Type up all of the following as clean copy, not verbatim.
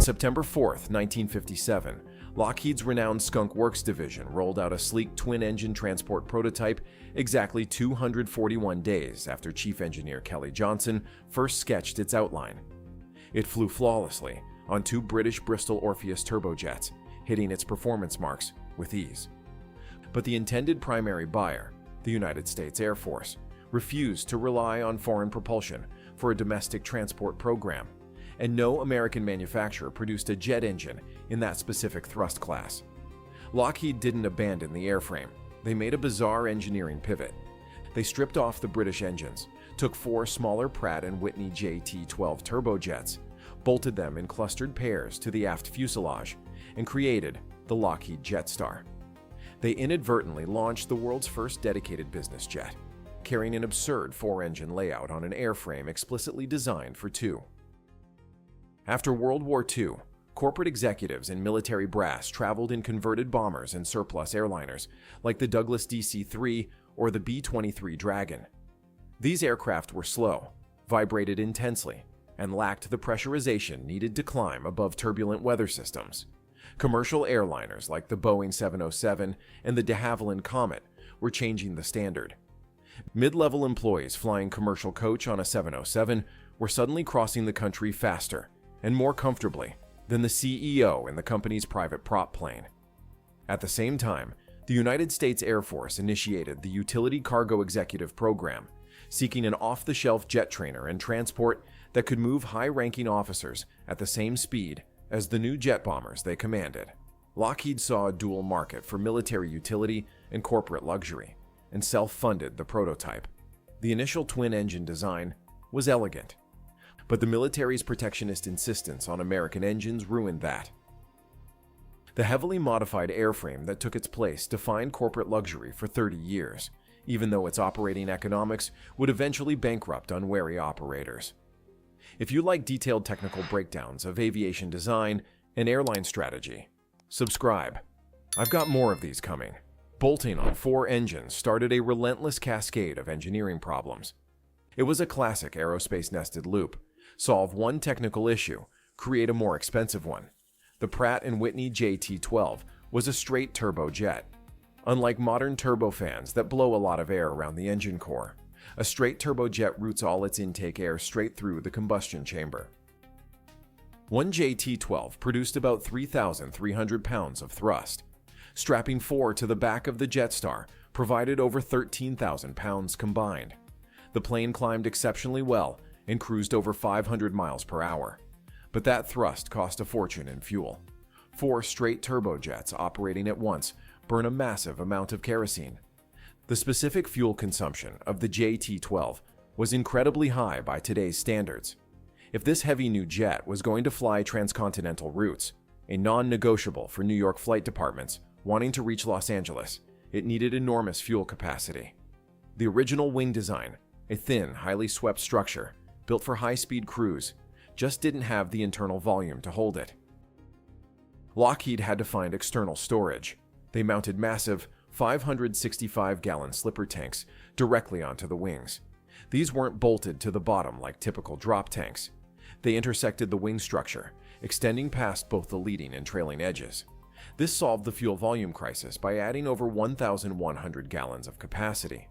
On September 4, 1957, Lockheed's renowned Skunk Works division rolled out a sleek twin-engine transport prototype exactly 241 days after Chief Engineer Kelly Johnson first sketched its outline. It flew flawlessly on two British Bristol Orpheus turbojets, hitting its performance marks with ease. But the intended primary buyer, the United States Air Force, refused to rely on foreign propulsion for a domestic transport program, and no American manufacturer produced a jet engine in that specific thrust class. Lockheed didn't abandon the airframe. They made a bizarre engineering pivot. They stripped off the British engines, took four smaller Pratt & Whitney JT-12 turbojets, bolted them in clustered pairs to the aft fuselage, and created the Lockheed JetStar. They inadvertently launched the world's first dedicated business jet, carrying an absurd four-engine layout on an airframe explicitly designed for two. After World War II, corporate executives and military brass traveled in converted bombers and surplus airliners like the Douglas DC-3 or the B-23 Dragon. These aircraft were slow, vibrated intensely, and lacked the pressurization needed to climb above turbulent weather systems. Commercial airliners like the Boeing 707 and the de Havilland Comet were changing the standard. Mid-level employees flying commercial coach on a 707 were suddenly crossing the country faster and more comfortably than the CEO in the company's private prop plane. At the same time, the United States Air Force initiated the Utility Cargo Executive Program, seeking an off-the-shelf jet trainer and transport that could move high-ranking officers at the same speed as the new jet bombers they commanded. Lockheed saw a dual market for military utility and corporate luxury, and self-funded the prototype. The initial twin-engine design was elegant, but the military's protectionist insistence on American engines ruined that. The heavily modified airframe that took its place defined corporate luxury for 30 years, even though its operating economics would eventually bankrupt unwary operators. If you like detailed technical breakdowns of aviation design and airline strategy, subscribe. I've got more of these coming. Bolting on four engines started a relentless cascade of engineering problems. It was a classic aerospace nested loop. Solve one technical issue, create a more expensive one. The Pratt & Whitney JT-12 was a straight turbojet. Unlike modern turbofans that blow a lot of air around the engine core, a straight turbojet routes all its intake air straight through the combustion chamber. One JT-12 produced about 3,300 pounds of thrust. Strapping four to the back of the JetStar provided over 13,000 pounds combined. The plane climbed exceptionally well and cruised over 500 miles per hour. But that thrust cost a fortune in fuel. Four straight turbojets operating at once burn a massive amount of kerosene. The specific fuel consumption of the JT-12 was incredibly high by today's standards. If this heavy new jet was going to fly transcontinental routes, a non-negotiable for New York flight departments wanting to reach Los Angeles, it needed enormous fuel capacity. The original wing design, a thin, highly swept structure, built for high-speed cruise, just didn't have the internal volume to hold it. Lockheed had to find external storage. They mounted massive 565-gallon slipper tanks directly onto the wings. These weren't bolted to the bottom like typical drop tanks. They intersected the wing structure, extending past both the leading and trailing edges. This solved the fuel volume crisis by adding over 1,100 gallons of capacity.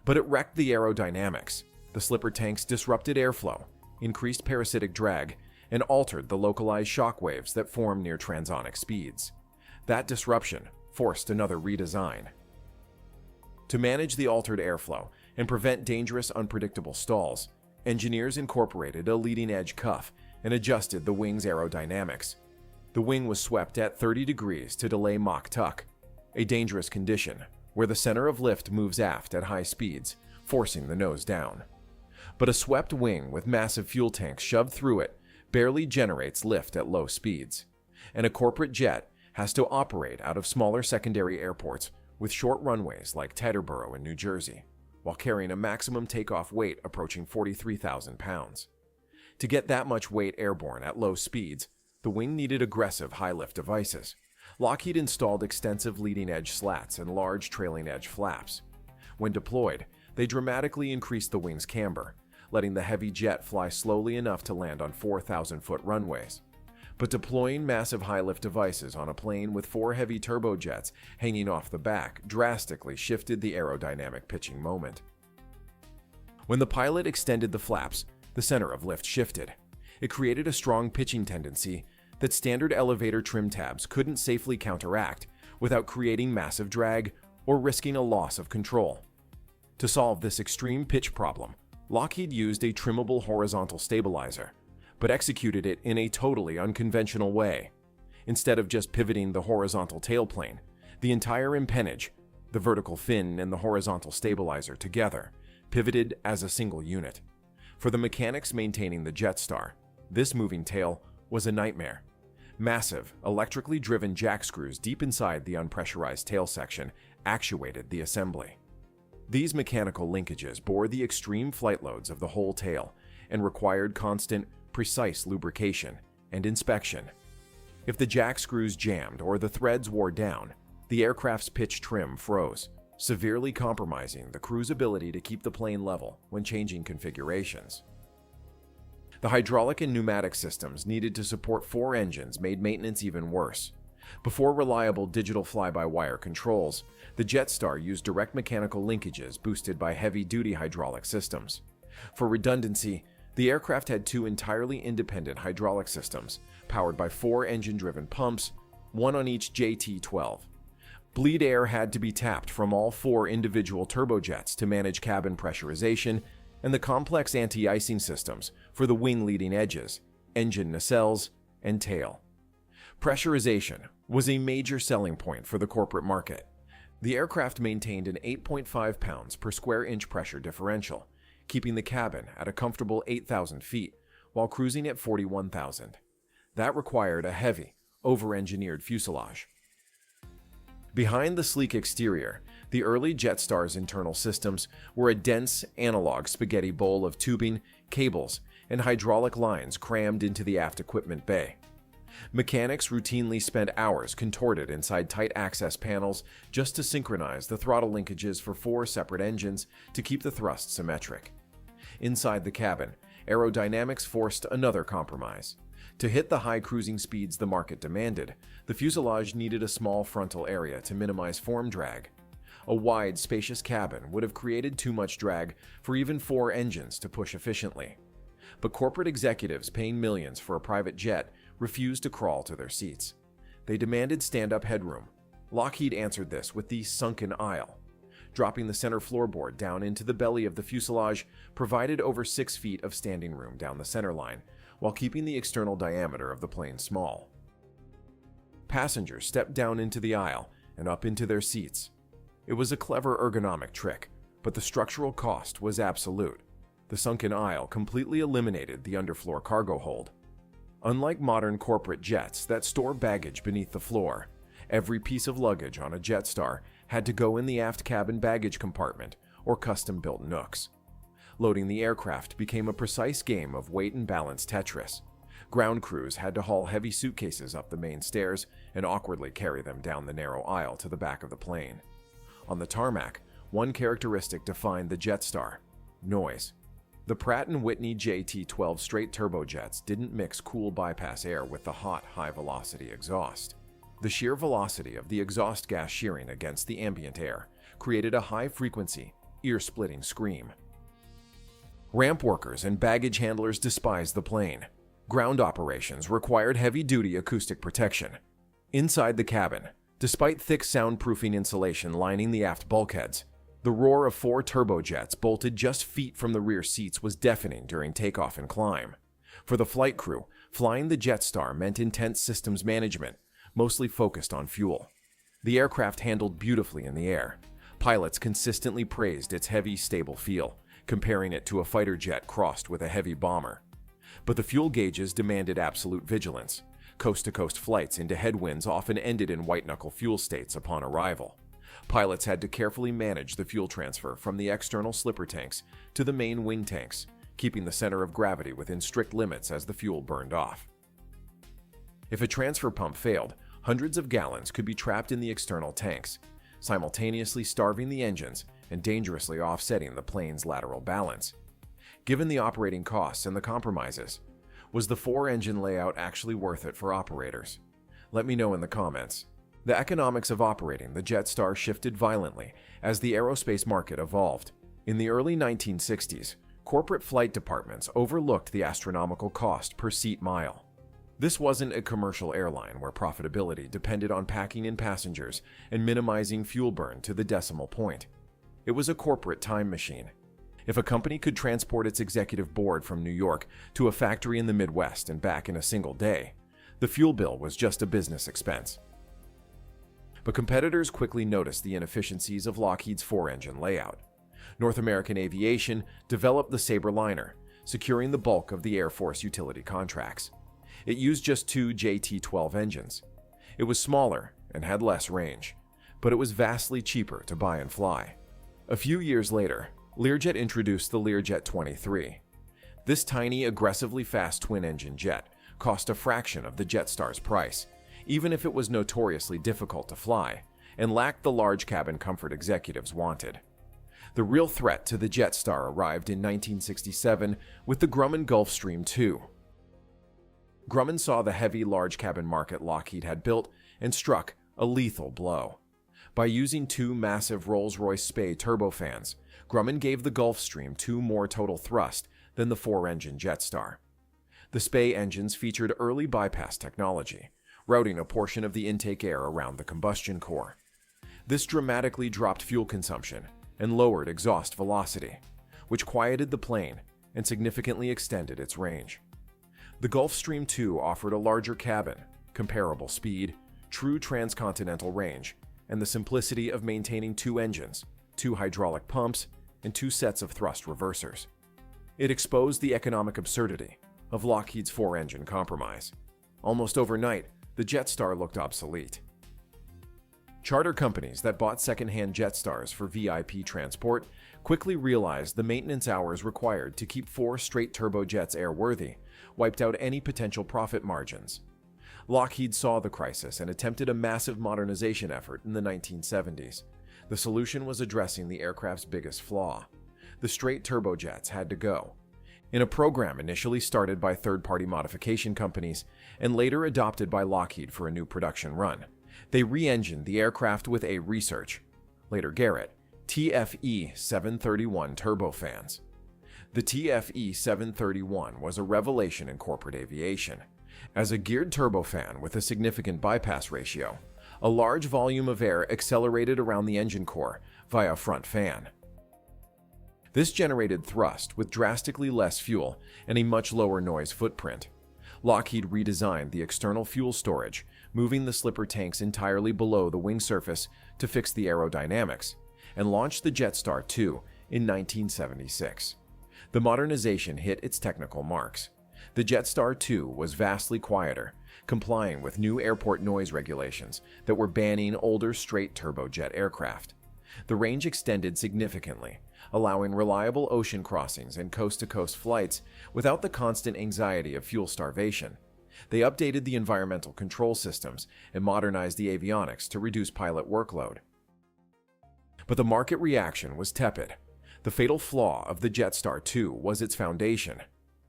But it wrecked the aerodynamics. The slipper tanks disrupted airflow, increased parasitic drag, and altered the localized shock waves that form near transonic speeds. That disruption forced another redesign. To manage the altered airflow and prevent dangerous, unpredictable stalls, engineers incorporated a leading-edge cuff and adjusted the wing's aerodynamics. The wing was swept at 30 degrees to delay mock tuck, a dangerous condition where the center of lift moves aft at high speeds, forcing the nose down. But a swept wing with massive fuel tanks shoved through it barely generates lift at low speeds, and a corporate jet has to operate out of smaller secondary airports with short runways like Teterboro in New Jersey, while carrying a maximum takeoff weight approaching 43,000 pounds. To get that much weight airborne at low speeds, the wing needed aggressive high-lift devices. Lockheed installed extensive leading-edge slats and large trailing-edge flaps. When deployed, they dramatically increased the wing's camber, letting the heavy jet fly slowly enough to land on 4,000-foot runways. But deploying massive high-lift devices on a plane with 4 heavy turbojets hanging off the back drastically shifted the aerodynamic pitching moment. When the pilot extended the flaps, the center of lift shifted. It created a strong pitching tendency that standard elevator trim tabs couldn't safely counteract without creating massive drag or risking a loss of control. To solve this extreme pitch problem, Lockheed used a trimmable horizontal stabilizer, but executed it in a totally unconventional way. Instead of just pivoting the horizontal tailplane, the entire empennage, the vertical fin and the horizontal stabilizer together, pivoted as a single unit. For the mechanics maintaining the JetStar, this moving tail was a nightmare. Massive, electrically driven jack screws deep inside the unpressurized tail section actuated the assembly. These mechanical linkages bore the extreme flight loads of the whole tail and required constant, precise lubrication and inspection. If the jack screws jammed or the threads wore down, the aircraft's pitch trim froze, severely compromising the crew's ability to keep the plane level when changing configurations. The hydraulic and pneumatic systems needed to support 4 engines made maintenance even worse. Before reliable digital fly-by-wire controls, the JetStar used direct mechanical linkages boosted by heavy-duty hydraulic systems. For redundancy, the aircraft had 2 entirely independent hydraulic systems, powered by 4 engine-driven pumps, one on each JT-12. Bleed air had to be tapped from all 4 individual turbojets to manage cabin pressurization, and the complex anti-icing systems for the wing leading edges, engine nacelles, and tail. Pressurization was a major selling point for the corporate market. The aircraft maintained an 8.5 pounds per square inch pressure differential, keeping the cabin at a comfortable 8,000 feet while cruising at 41,000. That required a heavy, over-engineered fuselage. Behind the sleek exterior, the early JetStar's internal systems were a dense, analog spaghetti bowl of tubing, cables, and hydraulic lines crammed into the aft equipment bay. Mechanics routinely spent hours contorted inside tight access panels just to synchronize the throttle linkages for 4 separate engines to keep the thrust symmetric. Inside the cabin, aerodynamics forced another compromise. To hit the high cruising speeds the market demanded, the fuselage needed a small frontal area to minimize form drag. A wide, spacious cabin would have created too much drag for even 4 engines to push efficiently. But corporate executives paying millions for a private jet refused to crawl to their seats. They demanded stand-up headroom. Lockheed answered this with the sunken aisle. Dropping the center floorboard down into the belly of the fuselage provided over 6 feet of standing room down the center line, while keeping the external diameter of the plane small. Passengers stepped down into the aisle and up into their seats. It was a clever ergonomic trick, but the structural cost was absolute. The sunken aisle completely eliminated the underfloor cargo hold. Unlike modern corporate jets that store baggage beneath the floor, every piece of luggage on a JetStar had to go in the aft cabin baggage compartment or custom-built nooks. Loading the aircraft became a precise game of weight and balance Tetris. Ground crews had to haul heavy suitcases up the main stairs and awkwardly carry them down the narrow aisle to the back of the plane. On the tarmac, one characteristic defined the JetStar: noise. The Pratt & Whitney JT-12 straight turbojets didn't mix cool bypass air with the hot, high-velocity exhaust. The sheer velocity of the exhaust gas shearing against the ambient air created a high-frequency, ear-splitting scream. Ramp workers and baggage handlers despised the plane. Ground operations required heavy-duty acoustic protection. Inside the cabin, despite thick soundproofing insulation lining the aft bulkheads, the roar of 4 turbojets bolted just feet from the rear seats was deafening during takeoff and climb. For the flight crew, flying the JetStar meant intense systems management, mostly focused on fuel. The aircraft handled beautifully in the air. Pilots consistently praised its heavy, stable feel, comparing it to a fighter jet crossed with a heavy bomber. But the fuel gauges demanded absolute vigilance. Coast-to-coast flights into headwinds often ended in white-knuckle fuel states upon arrival. Pilots had to carefully manage the fuel transfer from the external slipper tanks to the main wing tanks, keeping the center of gravity within strict limits as the fuel burned off. If a transfer pump failed, hundreds of gallons could be trapped in the external tanks, simultaneously starving the engines and dangerously offsetting the plane's lateral balance. Given the operating costs and the compromises, Was the four-engine layout actually worth it for operators? Let me know in the comments. The economics of operating the JetStar shifted violently as the aerospace market evolved. In the early 1960s, corporate flight departments overlooked the astronomical cost per seat mile. This wasn't a commercial airline where profitability depended on packing in passengers and minimizing fuel burn to the decimal point. It was a corporate time machine. If a company could transport its executive board from New York to a factory in the Midwest and back in a single day, the fuel bill was just a business expense. But competitors quickly noticed the inefficiencies of Lockheed's four-engine layout. North American Aviation developed the Sabreliner, securing the bulk of the Air Force utility contracts. It used just two JT-12 engines. It was smaller and had less range, but it was vastly cheaper to buy and fly. A few years later, Learjet introduced the Learjet 23. This tiny, aggressively fast twin-engine jet cost a fraction of the JetStar's price, even if it was notoriously difficult to fly and lacked the large cabin comfort executives wanted. The real threat to the JetStar arrived in 1967 with the Grumman Gulfstream II. Grumman saw the heavy large cabin market Lockheed had built and struck a lethal blow. By using two massive Rolls-Royce Spey turbofans, Grumman gave the Gulfstream II more total thrust than the four-engine JetStar. The Spey engines featured early bypass technology, routing a portion of the intake air around the combustion core. This dramatically dropped fuel consumption and lowered exhaust velocity, which quieted the plane and significantly extended its range. The Gulfstream II offered a larger cabin, comparable speed, true transcontinental range, and the simplicity of maintaining two engines, two hydraulic pumps, and two sets of thrust reversers. It exposed the economic absurdity of Lockheed's four-engine compromise. Almost overnight, the JetStar looked obsolete. Charter companies that bought second-hand JetStars for VIP transport quickly realized the maintenance hours required to keep four straight turbojets airworthy wiped out any potential profit margins. Lockheed saw the crisis and attempted a massive modernization effort in the 1970s. The solution was addressing the aircraft's biggest flaw. The straight turbojets had to go. In a program initially started by third-party modification companies and later adopted by Lockheed for a new production run, they re-engined the aircraft with a research, later Garrett, TFE 731 turbofans. The TFE 731 was a revelation in corporate aviation. As a geared turbofan with a significant bypass ratio, a large volume of air accelerated around the engine core via a front fan. This generated thrust with drastically less fuel and a much lower noise footprint. Lockheed redesigned the external fuel storage, moving the slipper tanks entirely below the wing surface to fix the aerodynamics, and launched the JetStar II in 1976. The modernization hit its technical marks. The JetStar II was vastly quieter, complying with new airport noise regulations that were banning older straight turbojet aircraft. The range extended significantly, allowing reliable ocean crossings and coast-to-coast flights without the constant anxiety of fuel starvation. They updated the environmental control systems and modernized the avionics to reduce pilot workload. But the market reaction was tepid. The fatal flaw of the JetStar II was its foundation.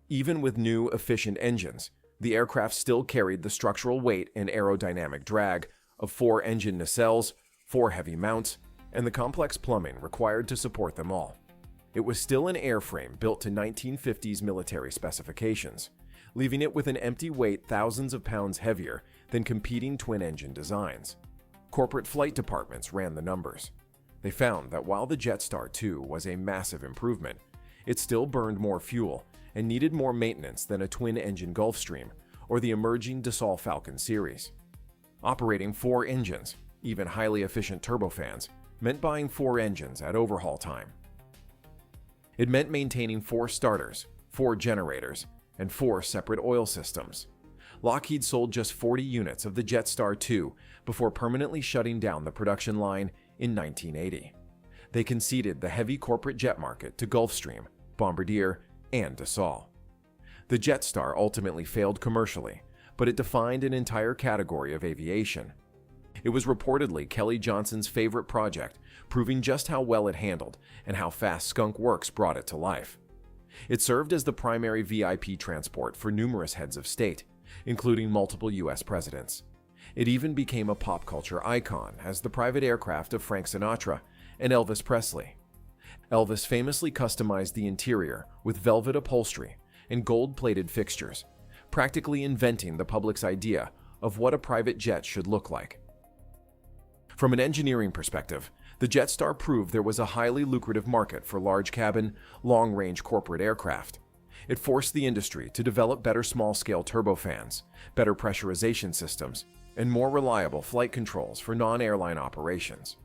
Even with new, efficient engines, the aircraft still carried the structural weight and aerodynamic drag of four engine nacelles, four heavy mounts, and the complex plumbing required to support them all. It was still an airframe built to 1950s military specifications, leaving it with an empty weight thousands of pounds heavier than competing twin-engine designs. Corporate flight departments ran the numbers. They found that while the JetStar II was a massive improvement, it still burned more fuel and needed more maintenance than a twin-engine Gulfstream or the emerging Dassault Falcon series. Operating four engines, even highly efficient turbofans, meant buying four engines at overhaul time. It meant maintaining four starters, four generators, and four separate oil systems. Lockheed sold just 40 units of the JetStar II before permanently shutting down the production line in 1980. They conceded the heavy corporate jet market to Gulfstream, Bombardier, and Dassault. The JetStar ultimately failed commercially, but it defined an entire category of aviation. It was reportedly Kelly Johnson's favorite project, proving just how well it handled and how fast Skunk Works brought it to life. It served as the primary VIP transport for numerous heads of state, including multiple U.S. presidents. It even became a pop culture icon as the private aircraft of Frank Sinatra and Elvis Presley. Elvis famously customized the interior with velvet upholstery and gold-plated fixtures, practically inventing the public's idea of what a private jet should look like. From an engineering perspective, the JetStar proved there was a highly lucrative market for large-cabin, long-range corporate aircraft. It forced the industry to develop better small-scale turbofans, better pressurization systems, and more reliable flight controls for non-airline operations.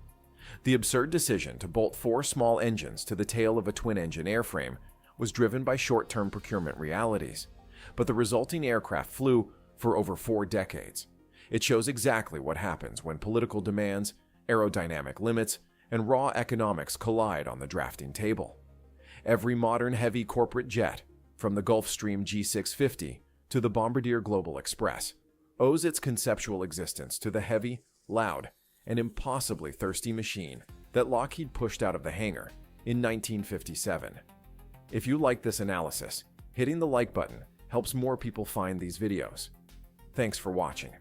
The absurd decision to bolt 4 small engines to the tail of a twin-engine airframe was driven by short-term procurement realities, but the resulting aircraft flew for over 4 decades. It shows exactly what happens when political demands, aerodynamic limits, and raw economics collide on the drafting table. Every modern heavy corporate jet, from the Gulfstream G650 to the Bombardier Global Express, owes its conceptual existence to the heavy, loud, and impossibly thirsty machine that Lockheed pushed out of the hangar in 1957. If you like this analysis, hitting the like button helps more people find these videos. Thanks for watching.